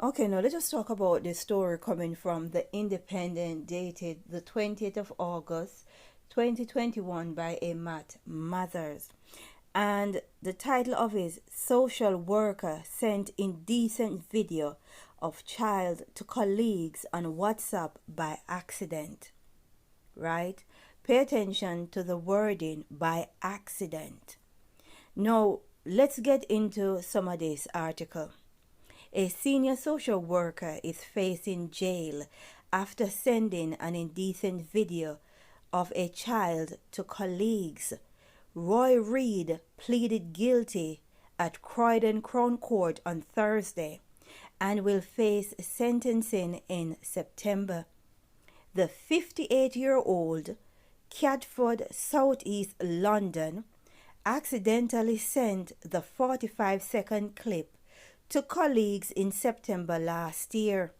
Okay, now let's just talk about the story coming from the Independent, dated the 20th of August, 2021, by a Matt Mathers. And the title of his social worker sent indecent video of child to colleagues on WhatsApp by accident. Right? Pay attention to the wording by accident. Now, let's get into some of this article. A senior social worker is facing jail after sending an indecent video of a child to colleagues. Roy Reid pleaded guilty at Croydon Crown Court on Thursday and will face sentencing in September. The 58-year-old, Catford, Southeast London, accidentally sent the 45-second clip to colleagues in September last year.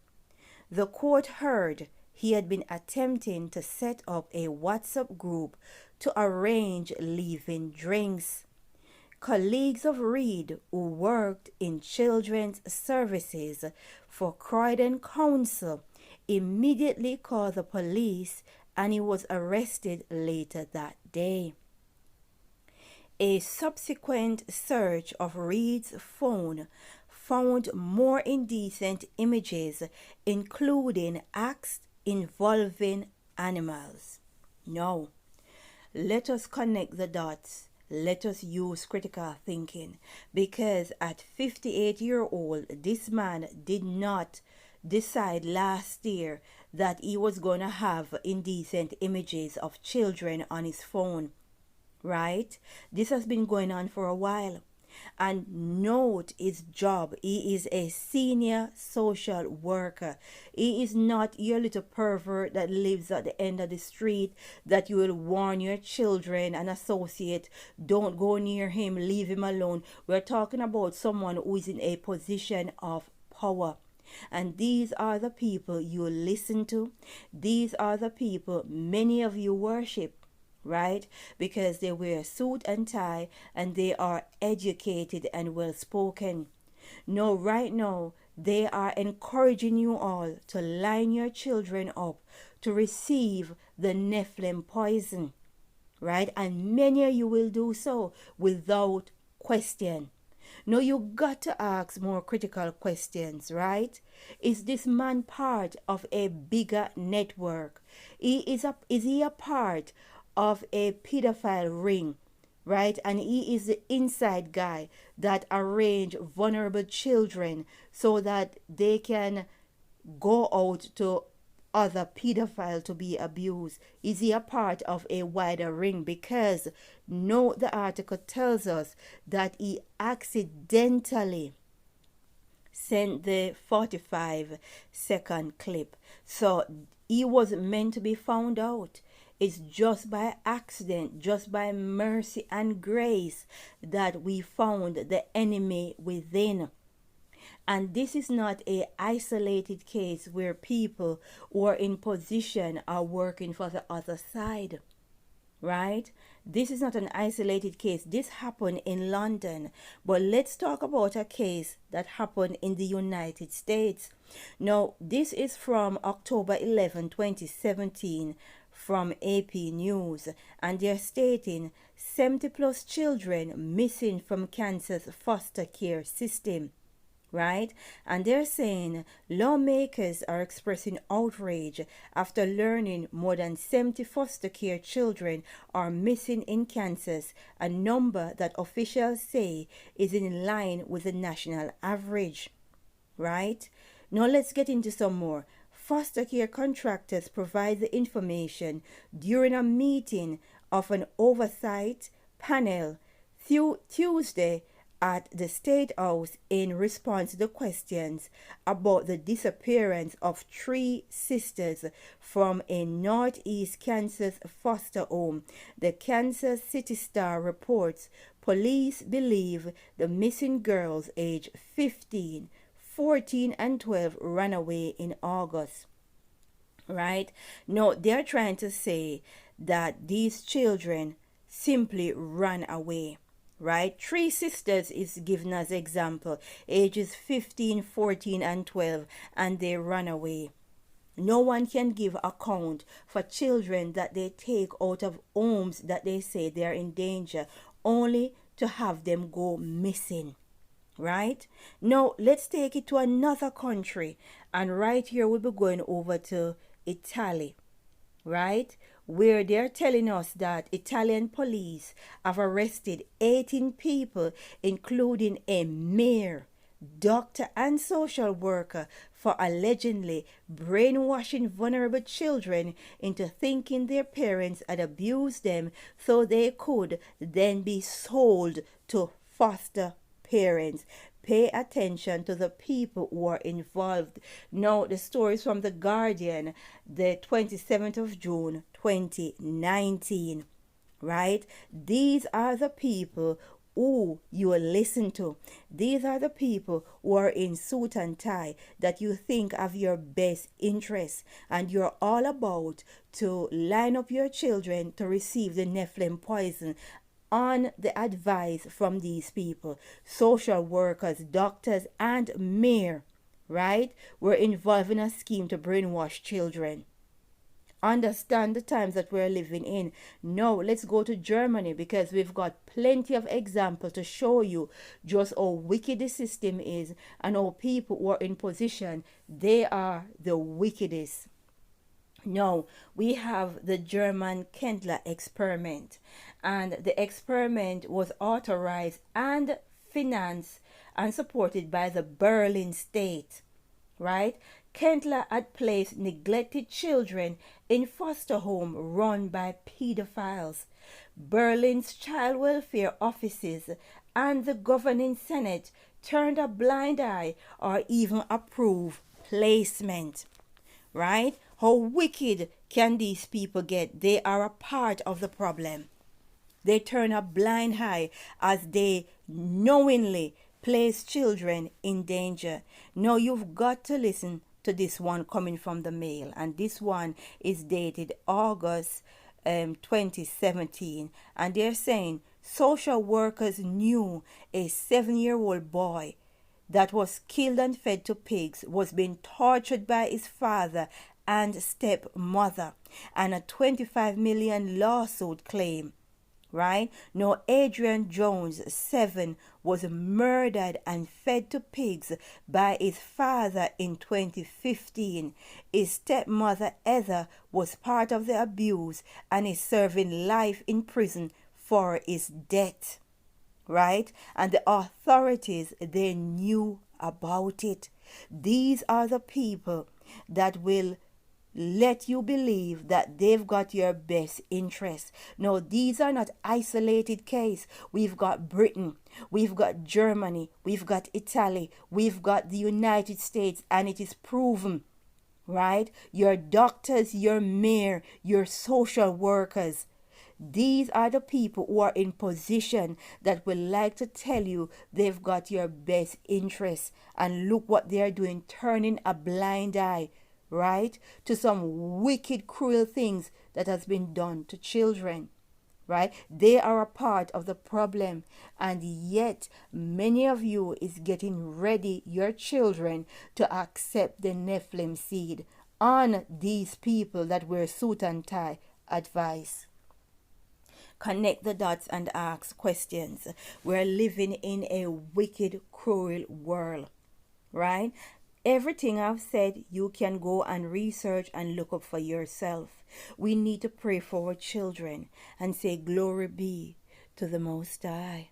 The court heard he had been attempting to set up a WhatsApp group to arrange leaving drinks. Colleagues of Reid, who worked in children's services for Croydon Council, immediately called the police and he was arrested later that day. A subsequent search of Reid's phone found more indecent images, including acts involving animals. Now, let us connect the dots. Let us use critical thinking, because at 58-year-old, this man did not decide last year that he was going to have indecent images of children on his phone, right? This has been going on for a while. And note his job. He is a senior social worker. He is not your little pervert that lives at the end of the street that you will warn your children and associate, don't go near him, leave him alone. We're talking about someone who is in a position of power. And these are the people you listen to. These are the people many of you worship, right? Because they wear suit and tie and they are educated and well spoken. No, right now, they are encouraging you all to line your children up to receive the NEPHILIM poison, right? And many of you will do so without question. No, you got to ask more critical questions, right? Is this man part of a bigger network? Is he a part of a pedophile ring, right? And he is the inside guy that arrange vulnerable children so that they can go out to other pedophile to be abused. Is he a part of a wider ring? Because no, the article tells us that he accidentally sent the 45-second clip. So he wasn't meant to be found out. It's just by accident, just by mercy and grace that we found the enemy within. And this is not a isolated case where people who are in position are working for the other side, right? This is not an isolated case. This happened in London. But let's talk about a case that happened in the United States. Now, this is from October 11, 2017, from AP News, and they're stating 70 plus children missing from Kansas foster care system, right? And they're saying lawmakers are expressing outrage after learning more than 70 foster care children are missing in Kansas, a number that officials say is in line with the national average, right? Now let's get into some more. Foster care contractors provide the information during a meeting of an oversight panel Tuesday at the State House in response to the questions about the disappearance of 3 sisters from a Northeast Kansas foster home. The Kansas City Star reports police believe the missing girls aged 15, 14 and 12 ran away in August, right? No, they're trying to say that these children simply ran away, right? Three sisters is given as example, ages 15, 14, and 12, and they run away. No one can give account for children that they take out of homes that they say they are in danger, only to have them go missing. Right? Now, let's take it to another country. And right here, we'll be going over to Italy, right? Where they're telling us that Italian police have arrested 18 people, including a mayor, doctor, and social worker, for allegedly brainwashing vulnerable children into thinking their parents had abused them so they could then be sold to foster parents. Pay attention to the people who are involved. Now, the story is from The Guardian, the 27th of June, 2019. Right? These are the people who you will listen to. These are the people who are in suit and tie that you think have your best interests, and you're all about to line up your children to receive the NEPHILIM poison on the advice from these people. Social workers, doctors, and mayor, right, were involved in a scheme to brainwash children. Understand the times that we're living in. Now, let's go to Germany, because we've got plenty of examples to show you just how wicked the system is and how people who are in position, they are the wickedest. Now, we have the German Kendler experiment, and the experiment was authorized and financed and supported by the Berlin state, right? Kendler had placed neglected children in foster home run by pedophiles. Berlin's child welfare offices and the governing senate turned a blind eye or even approved placement. Right? How wicked can these people get? They are a part of the problem. They turn a blind eye as they knowingly place children in danger. Now, you've got to listen to this one coming from the Mail, and this one is dated August 2017, and they're saying social workers knew a 7-year-old boy that was killed and fed to pigs was being tortured by his father and stepmother, and a 25 million lawsuit claim. Right? Now, Adrian Jones, 7, was murdered and fed to pigs by his father in 2015. His stepmother, Heather, was part of the abuse and is serving life in prison for his death. Right? And the authorities, they knew about it. These are the people that will let you believe that they've got your best interest. No, these are not isolated cases. We've got Britain, we've got Germany, we've got Italy, we've got the United States, and it is proven. Right? Your doctors, your mayor, your social workers, these are the people who are in position that will like to tell you they've got your best interests. And look what they're doing, turning a blind eye, right, to some wicked, cruel things that has been done to children. Right? They are a part of the problem, and yet many of you is getting ready your children to accept the NEPHILIM seed on these people that wear suit and tie advice. Connect the dots and ask questions. We're living in a wicked, cruel world, right? Everything I've said, you can go and research and look up for yourself. We need to pray for our children and say, glory be to the Most High.